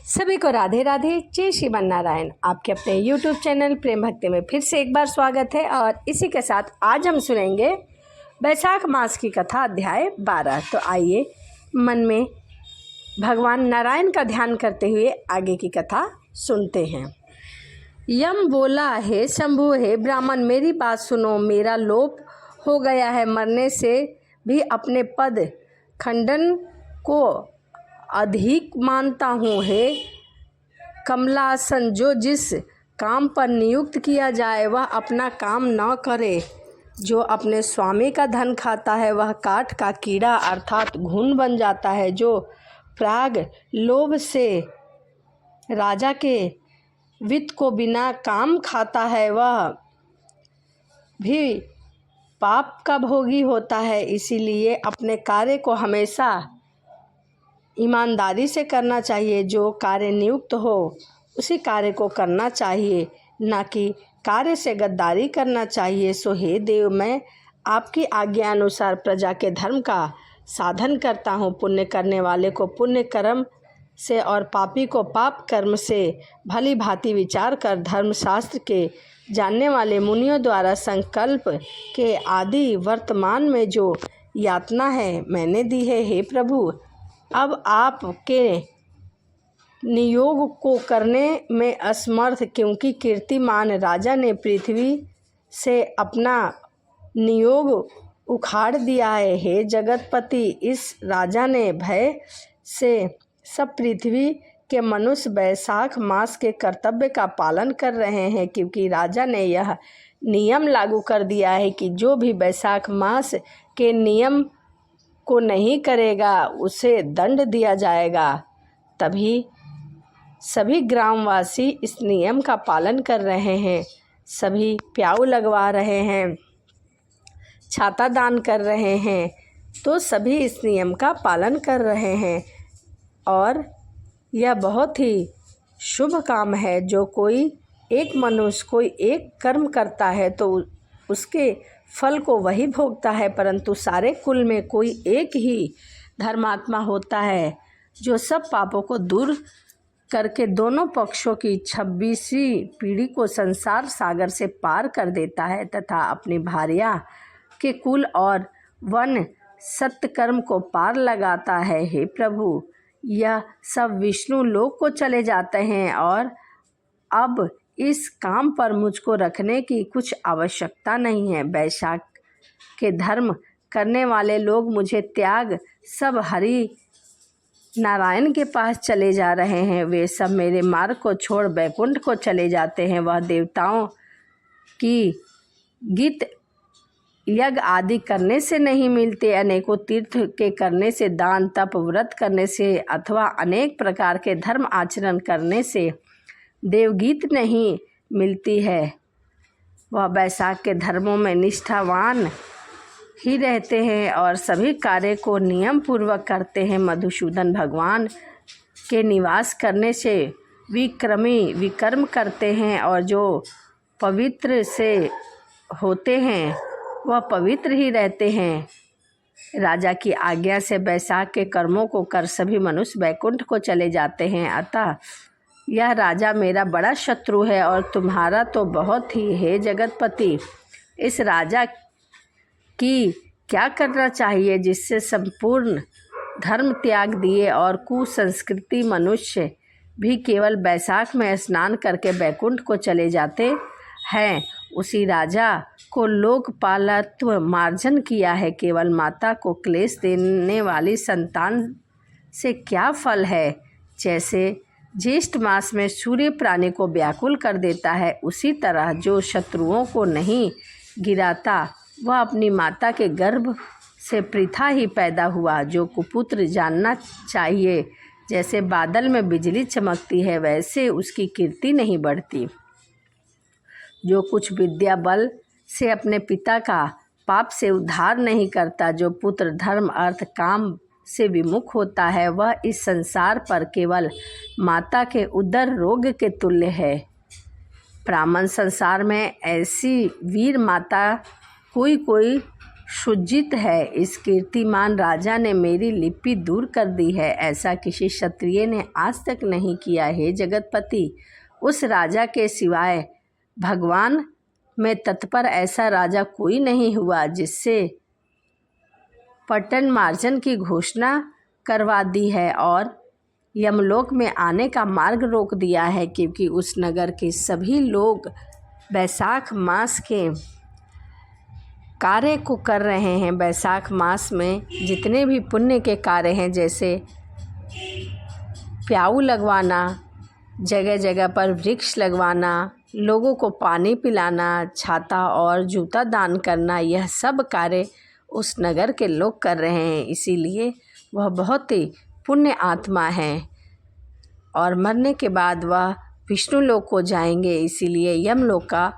सभी को राधे राधे। जय श्रीमान नारायण। आपके अपने YouTube चैनल प्रेम भक्ति में फिर से एक बार स्वागत है। और इसी के साथ आज हम सुनेंगे बैसाख मास की कथा अध्याय 12। तो आइए मन में भगवान नारायण का ध्यान करते हुए आगे की कथा सुनते हैं। यम बोला, हे शंभु, हे ब्राह्मण, मेरी बात सुनो। मेरा लोप हो गया है, मरने से भी अपने पद खंडन को अधिक मानता हूँ। हे कमलासन, जो जिस काम पर नियुक्त किया जाए वह अपना काम न करे। जो अपने स्वामी का धन खाता है वह काठ का कीड़ा अर्थात घुन बन जाता है। जो प्राग लोभ से राजा के वित्त को बिना काम खाता है वह भी पाप का भोगी होता है। इसीलिए अपने कार्य को हमेशा ईमानदारी से करना चाहिए। जो कार्य नियुक्त हो उसी कार्य को करना चाहिए, न कि कार्य से गद्दारी करना चाहिए। सो हे देव, मैं आपकी आज्ञा अनुसार प्रजा के धर्म का साधन करता हूँ। पुण्य करने वाले को पुण्य कर्म से और पापी को पाप कर्म से भली भांति विचार कर धर्मशास्त्र के जानने वाले मुनियों द्वारा संकल्प के आदि वर्तमान में जो यातना है मैंने दी है। हे प्रभु, अब आपके नियोग को करने में असमर्थ, क्योंकि कीर्तिमान राजा ने पृथ्वी से अपना नियोग उखाड़ दिया है। हे जगतपति, इस राजा ने भय से सब पृथ्वी के मनुष्य बैसाख मास के कर्तव्य का पालन कर रहे हैं, क्योंकि राजा ने यह नियम लागू कर दिया है कि जो भी बैसाख मास के नियम को नहीं करेगा उसे दंड दिया जाएगा। तभी सभी ग्रामवासी इस नियम का पालन कर रहे हैं। सभी प्याऊ लगवा रहे हैं, छाता दान कर रहे हैं, तो सभी इस नियम का पालन कर रहे हैं। और यह बहुत ही शुभ काम है। जो कोई एक मनुष्य कोई एक कर्म करता है तो उसके फल को वही भोगता है, परंतु सारे कुल में कोई एक ही धर्मात्मा होता है जो सब पापों को दूर करके दोनों पक्षों की 26वीं पीढ़ी को संसार सागर से पार कर देता है तथा अपनी भार्या के कुल और वन सत्कर्म को पार लगाता है। हे प्रभु, यह सब विष्णु लोक को चले जाते हैं और अब इस काम पर मुझको रखने की कुछ आवश्यकता नहीं है। बैसाख के धर्म करने वाले लोग मुझे त्याग सब हरि नारायण के पास चले जा रहे हैं। वे सब मेरे मार्ग को छोड़ बैकुंठ को चले जाते हैं। वह देवताओं की गीत यज्ञ आदि करने से नहीं मिलते, अनेकों तीर्थ के करने से, दान तप व्रत करने से अथवा अनेक प्रकार के धर्म आचरण करने से देवगीत नहीं मिलती है। वह बैसाख के धर्मों में निष्ठावान ही रहते हैं और सभी कार्य को नियम पूर्वक करते हैं। मधुसूदन भगवान के निवास करने से विकर्म करते हैं और जो पवित्र से होते हैं वह पवित्र ही रहते हैं। राजा की आज्ञा से बैसाख के कर्मों को कर सभी मनुष्य बैकुंठ को चले जाते हैं। अतः यह राजा मेरा बड़ा शत्रु है और तुम्हारा तो बहुत ही। हे जगतपति, इस राजा की क्या करना चाहिए जिससे संपूर्ण धर्म त्याग दिए और कुसंस्कृति मनुष्य भी केवल बैसाख में स्नान करके बैकुंठ को चले जाते हैं। उसी राजा को लोकपालत्व मार्जन किया है। केवल माता को क्लेश देने वाली संतान से क्या फल है। जैसे ज्येष्ठ मास में सूर्य प्राणी को व्याकुल कर देता है, उसी तरह जो शत्रुओं को नहीं गिराता वह अपनी माता के गर्भ से पृथा ही पैदा हुआ। जो कुपुत्र जानना चाहिए, जैसे बादल में बिजली चमकती है वैसे उसकी कीर्ति नहीं बढ़ती। जो कुछ विद्या बल से अपने पिता का पाप से उद्धार नहीं करता, जो पुत्र धर्म अर्थ काम से विमुख होता है, वह इस संसार पर केवल माता के उदर रोग के तुल्य है। ब्राह्मण संसार में ऐसी वीर माता कोई सुजित है। इस कीर्तिमान राजा ने मेरी लिपि दूर कर दी है। ऐसा किसी क्षत्रिय ने आज तक नहीं किया। हे जगतपति, उस राजा के सिवाय भगवान में तत्पर ऐसा राजा कोई नहीं हुआ जिससे पट्टन मार्जन की घोषणा करवा दी है और यमलोक में आने का मार्ग रोक दिया है, क्योंकि उस नगर के सभी लोग बैसाख मास के कार्य को कर रहे हैं। बैसाख मास में जितने भी पुण्य के कार्य हैं, जैसे प्याऊ लगवाना, जगह जगह पर वृक्ष लगवाना, लोगों को पानी पिलाना, छाता और जूता दान करना, यह सब कार्य उस नगर के लोग कर रहे हैं। इसीलिए वह बहुत ही पुण्य आत्मा है और मरने के बाद वह विष्णु लोक को जाएंगे। इसीलिए यमलोक का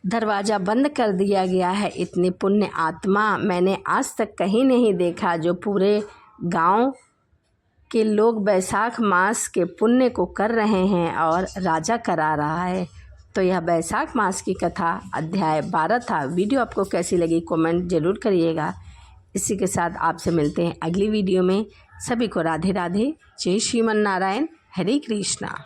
दरवाज़ा बंद कर दिया गया है। इतनी पुण्य आत्मा मैंने आज तक कहीं नहीं देखा जो पूरे गांव के लोग बैसाख मास के पुण्य को कर रहे हैं और राजा करा रहा है। तो यह बैसाख मास की कथा अध्याय 12 था। वीडियो आपको कैसी लगी कमेंट ज़रूर करिएगा। इसी के साथ आपसे मिलते हैं अगली वीडियो में। सभी को राधे राधे। जय श्रीमन नारायण। हरे कृष्णा।